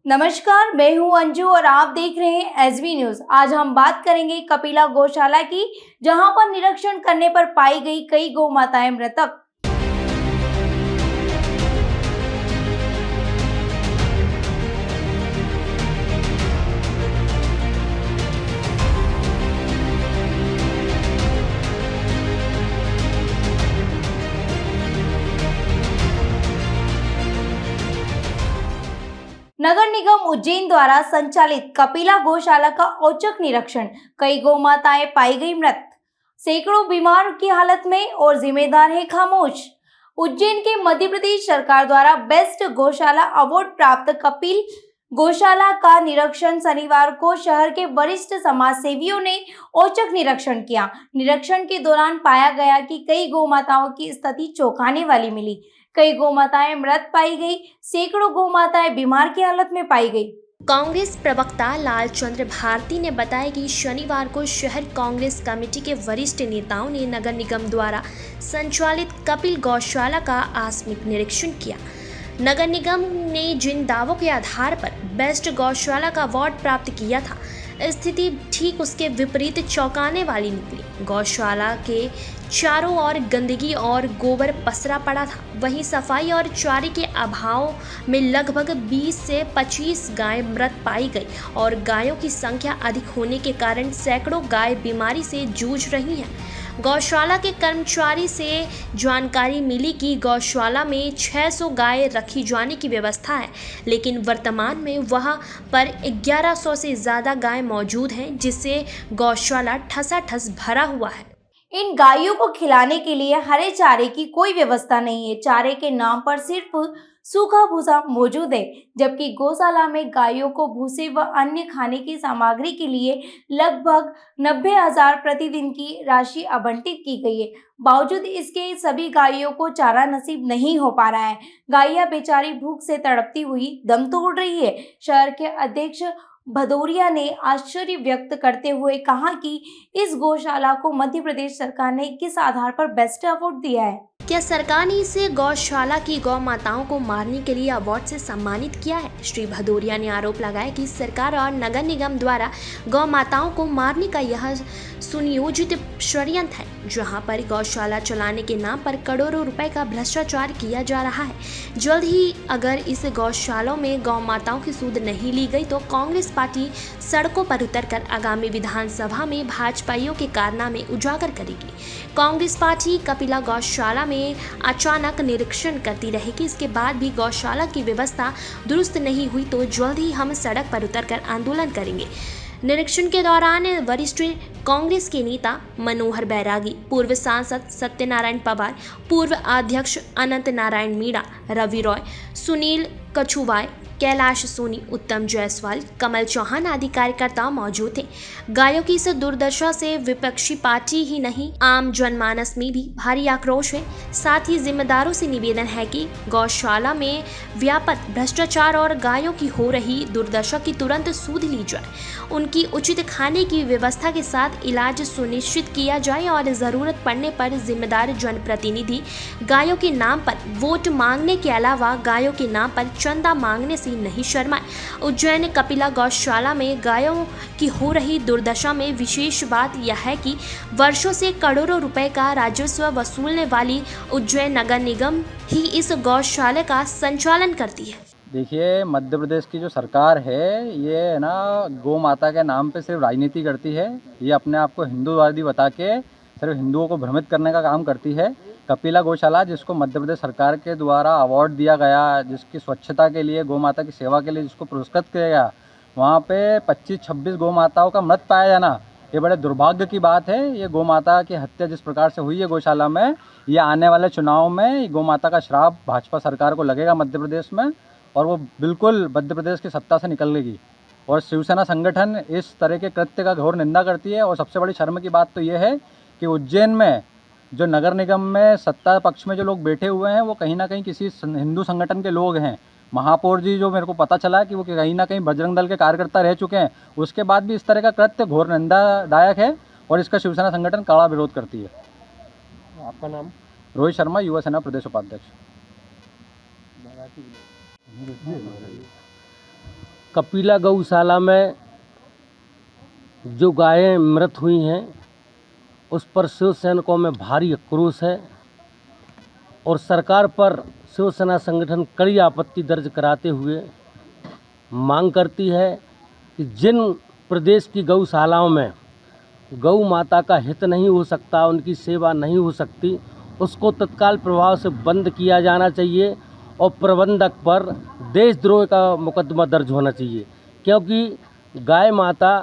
नमस्कार, मैं हूं अंजू और आप देख रहे हैं एसबी न्यूज। आज हम बात करेंगे कपिला गौशाला की, जहां पर निरीक्षण करने पर पाई गई कई गौ माताएं मृतक। नगर निगम उज्जैन द्वारा संचालित कपिला गौशाला का औचक निरीक्षण, कई गौ माताएं पाई गई मृत, सैकड़ों बीमार की हालत में और जिम्मेदार है खामोश। उज्जैन के मध्य प्रदेश सरकार द्वारा बेस्ट गौशाला अवार्ड प्राप्त कपिल गौशाला का निरीक्षण शनिवार को शहर के वरिष्ठ समाज सेवियों ने औचक निरीक्षण किया। निरीक्षण के दौरान पाया गया कि कई गौ माताओं की स्थिति चौंकाने वाली मिली। कई गौ माताएं मृत पाई गई, सैकड़ों गौ माताएं बीमार की हालत में पाई गई। कांग्रेस प्रवक्ता लालचंद्र भारती ने बताया कि शनिवार को शहर कांग्रेस कमेटी के वरिष्ठ नेताओं ने नगर निगम द्वारा संचालित कपिल गौशाला का आकस्मिक निरीक्षण किया। नगर निगम ने जिन दावों के आधार पर बेस्ट गौशाला का अवार्ड प्राप्त किया था, स्थिति ठीक उसके विपरीत चौंकाने वाली निकली। गौशाला के चारों ओर गंदगी और गोबर पसरा पड़ा था। वहीं सफाई और चारे के अभाव में लगभग 20 से 25 गायें मृत पाई गई और गायों की संख्या अधिक होने के कारण सैकड़ों गाय बीमारी से जूझ रही हैं। गौशाला के कर्मचारी से जानकारी मिली कि गौशाला में 600 गाय रखी जाने की व्यवस्था है, लेकिन वर्तमान में वहां पर 1100 से ज़्यादा गाय मौजूद हैं, जिससे गौशाला ठसाठस भरा हुआ है। इन गायों को खिलाने के लिए हरे चारे की कोई व्यवस्था नहीं है। चारे के नाम पर सिर्फ सूखा भूसा मौजूद है, जबकि गौशाला में गायों को भूसे व अन्य खाने की सामग्री के लिए लगभग 90,000 प्रतिदिन की राशि आवंटित की गई है। बावजूद इसके सभी गायों को चारा नसीब नहीं हो पा रहा है। गायें बेचारी भूख से तड़पती हुई दम तोड़ रही है। शहर के अध्यक्ष भदौरिया ने आश्चर्य व्यक्त करते हुए कहा कि इस गौशाला को मध्य प्रदेश सरकार ने किस आधार पर बेस्ट अवार्ड दिया है। क्या सरकार ने इसे गौशाला की गौ माताओं को मारने के लिए अवार्ड से सम्मानित किया है? श्री भदौरिया ने आरोप लगाया कि सरकार और नगर निगम द्वारा गौ माताओं को मारने का यह सुनियोजित षड्यंत्र है, जहां पर गौशाला चलाने के नाम पर करोड़ों रुपए का भ्रष्टाचार किया जा रहा है। जल्द ही अगर इस गौशालों में गौ माताओं की सूद नहीं ली गई तो कांग्रेस पार्टी सड़कों पर उतरकर आगामी विधानसभा में भाजपाइयों के कारनामे उजागर करेगी। कांग्रेस पार्टी कपिला गौशाला में अचानक निरीक्षण करती रहेगी। इसके बाद भी गौशाला की व्यवस्था दुरुस्त नहीं हुई तो जल्द ही हम सड़क पर उतरकर आंदोलन करेंगे। निरीक्षण के दौरान वरिष्ठ कांग्रेस के नेता मनोहर बैरागी, पूर्व सांसद सत्यनारायण पवार, पूर्व अध्यक्ष अनंत नारायण मीणा, रवि रॉय, सुनील कछुवाय, कैलाश सोनी, उत्तम जायसवाल, कमल चौहान आदि कार्यकर्ता मौजूद थे। गायों की इस दुर्दशा से विपक्षी पार्टी ही नहीं, आम जनमानस में भी भारी आक्रोश है। साथ ही जिम्मेदारों से निवेदन है कि गौशाला में व्यापक भ्रष्टाचार और गायों की हो रही दुर्दशा की तुरंत सूद ली जाए, उनकी उचित खाने की व्यवस्था के साथ इलाज सुनिश्चित किया जाए और जरूरत पड़ने पर जिम्मेदार जनप्रतिनिधि गायों के नाम पर वोट मांगने के अलावा गायों के नाम पर चंदा मांगने से नहीं शर्माए। उज्जैन कपिला गौशाला में गायों की हो रही दुर्दशा में विशेष बात यह है कि वर्षों से करोड़ों रुपए का राजस्व वसूलने वाली उज्जैन नगर निगम ही इस गौशाला का संचालन करती है। देखिए, मध्य प्रदेश की जो सरकार है, ये है ना, गौ माता के नाम पे सिर्फ राजनीति करती है। ये अपने आप को हिंदूवादी बता के सिर्फ हिंदुओं को भ्रमित करने का काम करती है। कपिला गौशाला, जिसको मध्य प्रदेश सरकार के द्वारा अवार्ड दिया गया, जिसकी स्वच्छता के लिए, गौ माता की सेवा के लिए जिसको पुरस्कृत किया गया, वहाँ पे 25-26 गौ माताओं का मृत पाया जाना, ये बड़े दुर्भाग्य की बात है। ये गौ माता की हत्या जिस प्रकार से हुई है गौशाला में, ये आने वाले चुनाव में गौ माता का श्राप भाजपा सरकार को लगेगा मध्य प्रदेश में, और वो बिल्कुल मध्य प्रदेश की सत्ता से निकलेगी। और शिवसेना संगठन इस तरह के कृत्य का घोर निंदा करती है। और सबसे बड़ी शर्म की बात तो ये है कि उज्जैन में जो नगर निगम में सत्ता पक्ष में जो लोग बैठे हुए हैं, वो कहीं ना कहीं किसी हिंदू संगठन के लोग हैं। महापौर जी, जो मेरे को पता चला कि वो कहीं ना कहीं बजरंग दल के कार्यकर्ता रह चुके हैं, उसके बाद भी इस तरह का कृत्य घोर निंदादायक है और इसका शिवसेना संगठन कड़ा विरोध करती है। आपका नाम? रोहित शर्मा, युवा सेना प्रदेश उपाध्यक्ष। कपिला गौशाला में जो गायें मृत हुई हैं उस पर शिव सैनिकों में भारी आक्रोश है और सरकार पर शिवसेना संगठन कड़ी आपत्ति दर्ज कराते हुए मांग करती है कि जिन प्रदेश की गौशालाओं में गौ माता का हित नहीं हो सकता, उनकी सेवा नहीं हो सकती, उसको तत्काल प्रभाव से बंद किया जाना चाहिए और प्रबंधक पर देशद्रोह का मुकदमा दर्ज होना चाहिए, क्योंकि गाय माता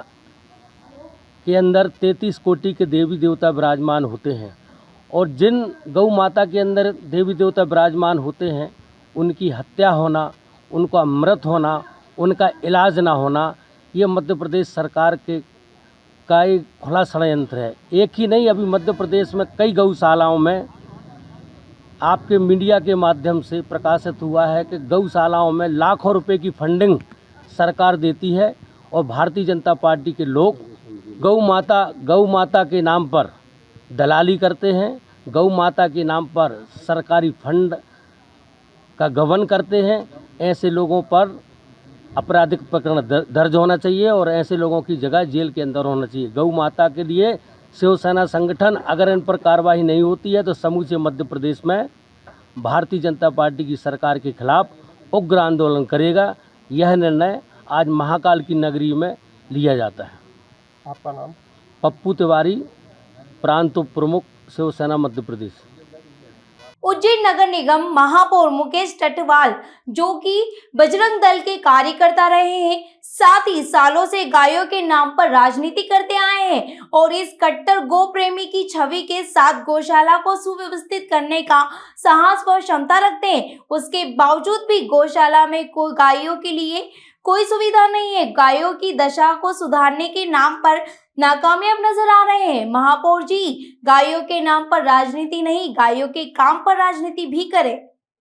के अंदर 33 कोटि के देवी देवता विराजमान होते हैं और जिन गौ माता के अंदर देवी देवता विराजमान होते हैं उनकी हत्या होना, उनका मृत होना, उनका इलाज ना होना, ये मध्य प्रदेश सरकार का एक खुला षड्यंत्र है। एक ही नहीं, अभी मध्य प्रदेश में कई गौशालाओं में आपके मीडिया के माध्यम से प्रकाशित हुआ है कि गौशालाओं में लाखों रुपए की फंडिंग सरकार देती है और भारतीय जनता पार्टी के लोग गौ माता के नाम पर दलाली करते हैं, गौ माता के नाम पर सरकारी फंड का गबन करते हैं। ऐसे लोगों पर आपराधिक प्रकरण दर्ज होना चाहिए और ऐसे लोगों की जगह जेल के अंदर होना चाहिए। गौ माता के लिए शिवसेना संगठन अगर इन पर कार्रवाई नहीं होती है तो समूचे मध्य प्रदेश में भारतीय जनता पार्टी की सरकार के खिलाफ उग्र आंदोलन करेगा। यह निर्णय आज महाकाल की नगरी में लिया जाता है। आपका नाम? पप्पू तिवारी, प्रांत उप प्रमुख, शिवसेना मध्य प्रदेश। उज्जैन नगर निगम महापौर मुकेश टटवाल, जो कि बजरंग दल के कार्यकर्ता रहे हैं, साथ ही सालों से गायों के नाम पर राजनीति करते आए हैं और इस कट्टर गो प्रेमी की छवि के साथ गौशाला को सुव्यवस्थित करने का साहस व क्षमता रखते हैं। उसके बावजूद भी गौशाला में कोई गायों के लिए कोई सुविधा नहीं है। गायों की दशा को सुधारने के नाम पर नाकामयाब नजर आ रहे हैं। महापौर जी गायों के नाम पर राजनीति नहीं, गायों के काम पर राजनीति भी करें।